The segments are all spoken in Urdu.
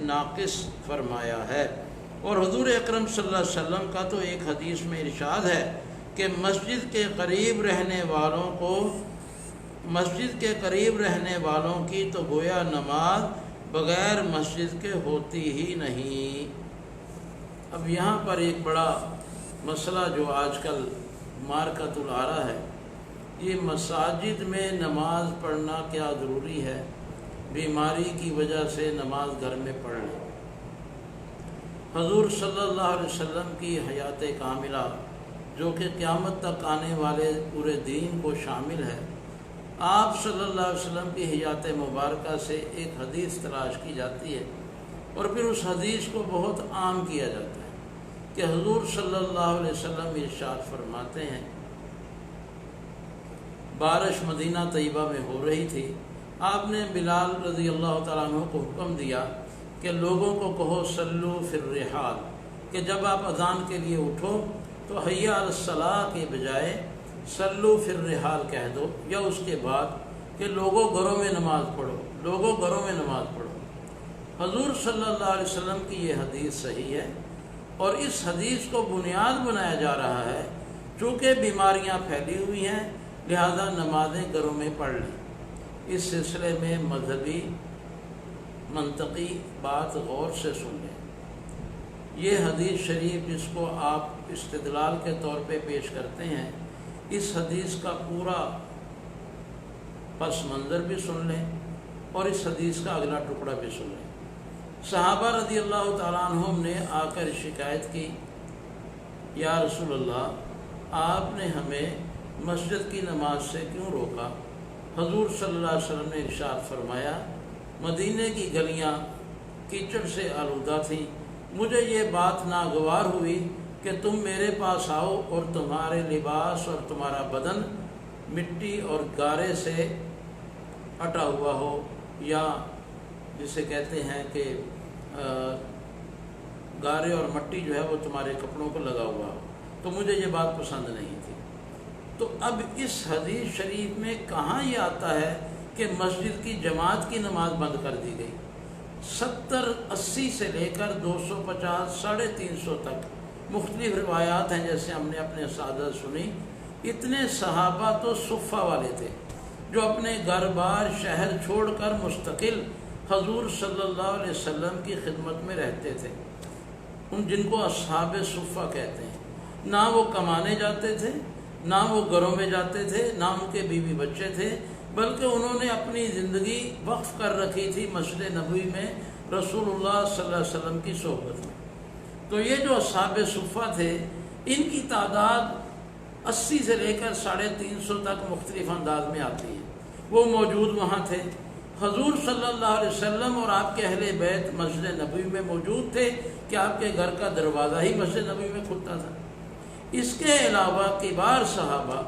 ناقص فرمایا ہے۔ اور حضور اکرم صلی اللہ علیہ وسلم کا تو ایک حدیث میں ارشاد ہے کہ مسجد کے قریب رہنے والوں کی تو گویا نماز بغیر مسجد کے ہوتی ہی نہیں۔ اب یہاں پر ایک بڑا مسئلہ جو آج کل مارکۃ العارہ ہے، یہ مساجد میں نماز پڑھنا کیا ضروری ہے؟ بیماری کی وجہ سے نماز گھر میں پڑھ لیں۔ حضور صلی اللہ علیہ وسلم کی حیات کاملہ جو کہ قیامت تک آنے والے پورے دین کو شامل ہے، آپ صلی اللہ علیہ وسلم کی حیات مبارکہ سے ایک حدیث تلاش کی جاتی ہے اور پھر اس حدیث کو بہت عام کیا جاتا ہے کہ حضور صلی اللہ علیہ وسلم ارشاد فرماتے ہیں، بارش مدینہ طیبہ میں ہو رہی تھی، آپ نے بلال رضی اللہ تعالیٰ عنہ کو حکم دیا کہ لوگوں کو کہو صلو فی الرحال، کہ جب آپ اذان کے لیے اٹھو تو حی علی الصلاۃ کے بجائے صلو فی الرحال کہہ دو، یا اس کے بعد کہ لوگوں گھروں میں نماز پڑھو۔ حضور صلی اللہ علیہ وسلم کی یہ حدیث صحیح ہے، اور اس حدیث کو بنیاد بنایا جا رہا ہے چونکہ بیماریاں پھیلی ہوئی ہیں، لہذا نمازیں گھروں میں پڑھ لیں۔ اس سلسلے میں مذہبی منطقی بات غور سے سن لیں۔ یہ حدیث شریف جس کو آپ استدلال کے طور پہ پیش کرتے ہیں، اس حدیث کا پورا پس منظر بھی سن لیں اور اس حدیث کا اگلا ٹکڑا بھی سن لیں۔ صحابہ رضی اللہ تعالیٰ عنہم نے آ کر شکایت کی، یا رسول اللہ، آپ نے ہمیں مسجد کی نماز سے کیوں روکا؟ حضور صلی اللہ علیہ وسلم نے ارشاد فرمایا، مدینے کی گلیاں کیچڑ سے آلودہ تھیں، مجھے یہ بات ناگوار ہوئی کہ تم میرے پاس آؤ اور تمہارے لباس اور تمہارا بدن مٹی اور گارے سے اٹا ہوا ہو، یا جسے کہتے ہیں کہ گارے اور مٹی جو ہے وہ تمہارے کپڑوں کو لگا ہوا ہو، تو مجھے یہ بات پسند نہیں تھی۔ تو اب اس حدیث شریف میں کہاں یہ آتا ہے کہ مسجد کی جماعت کی نماز بند کر دی گئی؟ 70-80 سے لے کر 250 350 تک مختلف روایات ہیں، جیسے ہم نے اپنے اساتذہ سنی۔ اتنے صحابہ تو صفہ والے تھے جو اپنے گھر بار شہر چھوڑ کر مستقل حضور صلی اللہ علیہ وسلم کی خدمت میں رہتے تھے، جن کو اصحاب صفہ کہتے ہیں۔ نہ وہ کمانے جاتے تھے، نہ وہ گھروں میں جاتے تھے، نہ ان کے بیوی بچے تھے، بلکہ انہوں نے اپنی زندگی وقف کر رکھی تھی مسجد نبوی میں رسول اللہ صلی اللہ علیہ وسلم کی صحبت میں۔ تو یہ جو اصحاب صفہ تھے، ان کی تعداد 80 سے لے کر 350 تک مختلف انداز میں آتی ہے۔ وہ موجود وہاں تھے، حضور صلی اللہ علیہ وسلم اور آپ کے اہل بیت مسجد نبوی میں موجود تھے کہ آپ کے گھر کا دروازہ ہی مسجد نبوی میں کھلتا تھا۔ اس کے علاوہ کبار صحابہ،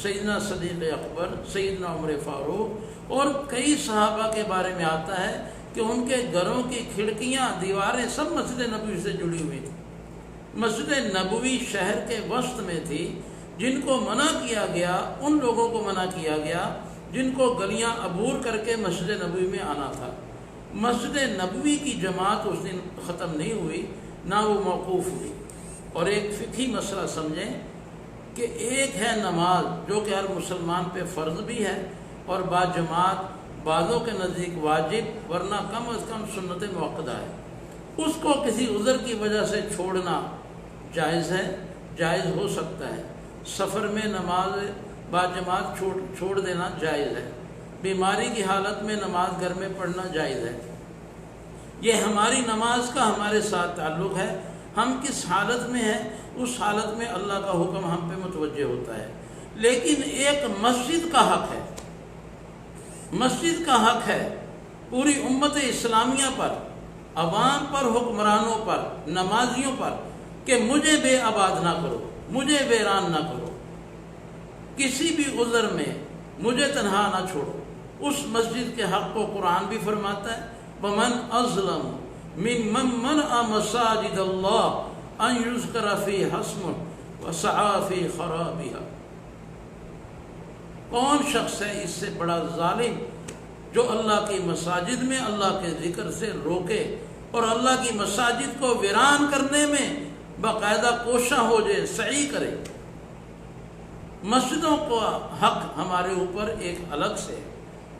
سیدنا صدیق اکبر، سیدنا عمر فاروق اور کئی صحابہ کے بارے میں آتا ہے کہ ان کے گھروں کی کھڑکیاں، دیواریں سب مسجد نبوی سے جڑی ہوئی تھیں۔ مسجد نبوی شہر کے وسط میں تھی۔ جن کو منع کیا گیا، ان لوگوں کو منع کیا گیا جن کو گلیاں عبور کر کے مسجد نبوی میں آنا تھا۔ مسجد نبوی کی جماعت اس دن ختم نہیں ہوئی، نہ وہ موقوف ہوئی۔ اور ایک فقہی مسئلہ سمجھیں کہ ایک ہے نماز جو کہ ہر مسلمان پہ فرض بھی ہے اور بعض جماعت بعضوں کے نزدیک واجب، ورنہ کم از کم سنت موقدہ ہے۔ اس کو کسی عذر کی وجہ سے چھوڑنا جائز ہے، جائز ہو سکتا ہے۔ سفر میں نماز بعض جماعت چھوڑ دینا جائز ہے۔ بیماری کی حالت میں نماز گھر میں پڑھنا جائز ہے۔ یہ ہماری نماز کا ہمارے ساتھ تعلق ہے، ہم کس حالت میں ہیں اس حالت میں اللہ کا حکم ہم پہ متوجہ ہوتا ہے۔ لیکن ایک مسجد کا حق ہے، مسجد کا حق ہے پوری امت اسلامیہ پر، عوام پر، حکمرانوں پر، نمازیوں پر کہ مجھے بے آباد نہ کرو، مجھے ویران نہ کرو، کسی بھی عذر میں مجھے تنہا نہ چھوڑو۔ اس مسجد کے حق کو قرآن بھی فرماتا ہے، وَمَنْ أَظْلَمُ مِمَّنْ مَنْعَ مَسَاجِدَ اللَّهِ أَنْ يُذْكَرَ فِيهَا اسْمُهُ وَسَعَىٰ فِي خَرَابِهَا۔ کون شخص ہے اس سے بڑا ظالم جو اللہ کی مساجد میں اللہ کے ذکر سے روکے اور اللہ کی مساجد کو ویران کرنے میں باقاعدہ کوشاں ہو جائے، سعی کرے۔ مسجدوں کا حق ہمارے اوپر ایک الگ سے ہے،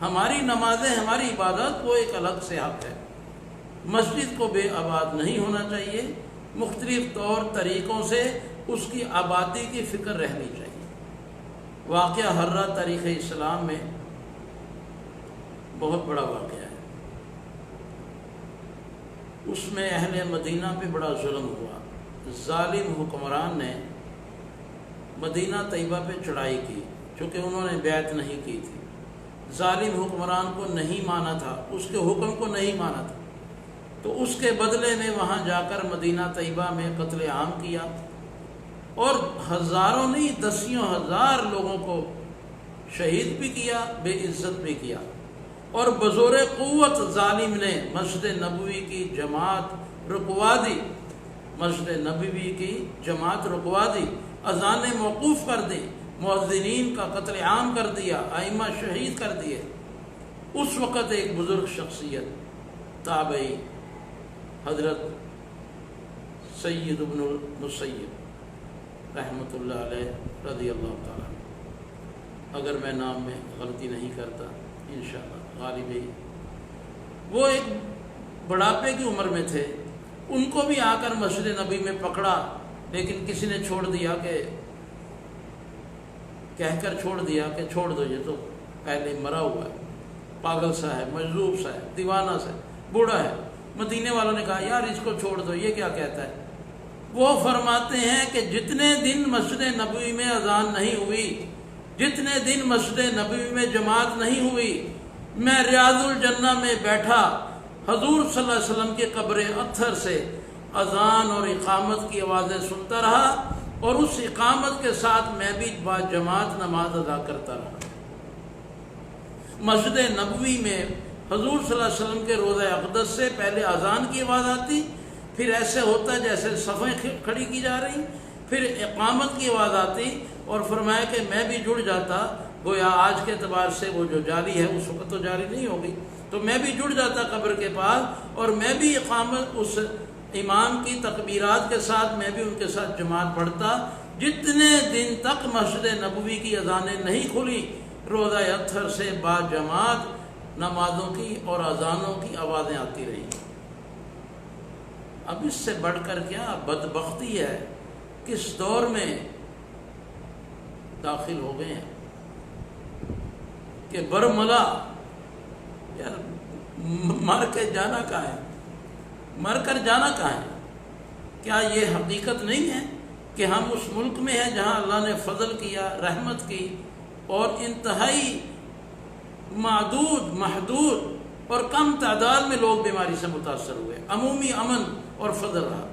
ہماری نمازیں، ہماری عبادت وہ ایک الگ سے حق ہے۔ مسجد کو بے آباد نہیں ہونا چاہیے، مختلف طور طریقوں سے اس کی آبادی کی فکر رہنی چاہیے۔ واقعہ ہررہ تاریخ اسلام میں بہت بڑا واقعہ ہے، اس میں اہل مدینہ پہ بڑا ظلم ہوا۔ ظالم حکمران نے مدینہ طیبہ پہ چڑھائی کی، چونکہ انہوں نے بیعت نہیں کی تھی، ظالم حکمران کو نہیں مانا تھا، اس کے حکم کو نہیں مانا تھا، تو اس کے بدلے میں وہاں جا کر مدینہ طیبہ میں قتل عام کیا، اور ہزاروں نہیں دسیوں ہزار لوگوں کو شہید بھی کیا، بے عزت بھی کیا، اور بزور قوت ظالم نے مسجد نبوی کی جماعت رکوا دی، مسجد نبوی کی جماعت رکوا دی، اذانیں موقوف کر دی، مؤذنین کا قتل عام کر دیا، ائمہ شہید کر دیے۔ اس وقت ایک بزرگ شخصیت تابعی حضرت سید ابن المسیب رحمۃ اللہ علیہ رضی اللہ تعالیٰ، اگر میں نام میں غلطی نہیں کرتا انشاءاللہ غالب ہی، وہ ایک بڑھاپے کی عمر میں تھے، ان کو بھی آ کر مسجد نبی میں پکڑا، لیکن کسی نے چھوڑ دیا، کہ کہہ کر چھوڑ دیا کہ چھوڑ دو، یہ تو پہلے مرا ہوا ہے، پاگل سا ہے، مجذوب سا ہے، دیوانہ سا ہے، بوڑھا ہے۔ مدینے والوں نے کہا یار اس کو چھوڑ دو، یہ کیا کہتا ہے؟ وہ فرماتے ہیں کہ جتنے دن مسجد نبوی میں اذان نہیں ہوئی، جتنے دن مسجد نبوی میں جماعت نہیں ہوئی، میں ریاض الجنہ میں بیٹھا حضور صلی اللہ علیہ وسلم کی قبر اطہر سے اذان اور اقامت کی آوازیں سنتا رہا، اور اس اقامت کے ساتھ میں بھی با جماعت نماز ادا کرتا رہا۔ مسجد نبوی میں حضور صلی اللہ علیہ وسلم کے روضہ اقدس سے پہلے اذان کی آواز آتی، پھر ایسے ہوتا جیسے صفیں کھڑی کی جا رہی، پھر اقامت کی آواز آتی، اور فرمایا کہ میں بھی جڑ جاتا، گویا آج کے اعتبار سے وہ جو جاری ہے اس وقت تو جاری نہیں ہوگی، تو میں بھی جڑ جاتا قبر کے پاس، اور میں بھی اقامت اس امام کی تکبیرات کے ساتھ میں بھی ان کے ساتھ جماعت پڑھتا، جتنے دن تک مسجد نبوی کی اذانیں نہیں کھلی، روضہ اطہر سے با جماعت نمازوں کی اور اذانوں کی آوازیں آتی رہی۔ اب اس سے بڑھ کر کیا بدبختی ہے، کس دور میں داخل ہو گئے ہیں کہ برملا، یار مر کے جانا کہاں ہے، مر کر جانا کہاں ہے؟ کیا یہ حقیقت نہیں ہے کہ ہم اس ملک میں ہیں جہاں اللہ نے فضل کیا، رحمت کی، اور انتہائی معدود محدود اور کم تعداد میں لوگ بیماری سے متاثر ہوئے، عمومی امن اور فضل رہا۔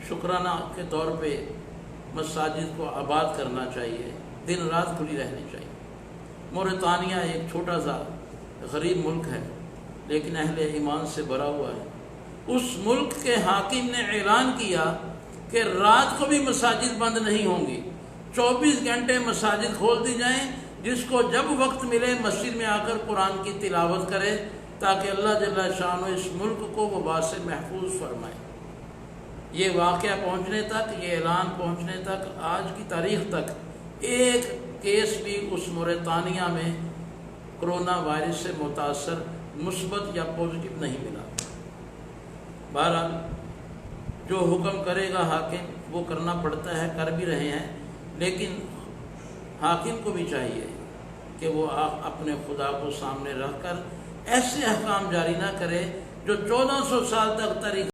شکرانہ کے طور پہ مساجد کو آباد کرنا چاہیے، دن رات کھلی رہنی چاہیے۔ موریتانیہ ایک چھوٹا سا غریب ملک ہے، لیکن اہل ایمان سے بھرا ہوا ہے۔ اس ملک کے حاکم نے اعلان کیا کہ رات کو بھی مساجد بند نہیں ہوں گی، 24 گھنٹے مساجد کھول دی جائیں، جس کو جب وقت ملے مسجد میں آ کر قرآن کی تلاوت کرے، تاکہ اللہ جل شانہ اس ملک کو وبا سے محفوظ فرمائے۔ یہ واقعہ پہنچنے تک، یہ اعلان پہنچنے تک، آج کی تاریخ تک ایک کیس بھی اس موریتانیہ میں کرونا وائرس سے متاثر مثبت یا پازیٹیو نہیں ملا۔ بہرحال جو حکم کرے گا حاکم وہ کرنا پڑتا ہے، کر بھی رہے ہیں، لیکن حاکم کو بھی چاہیے کہ وہ اپنے خدا کو سامنے رکھ کر ایسے احکام جاری نہ کرے جو 1400 سال تک تاریخ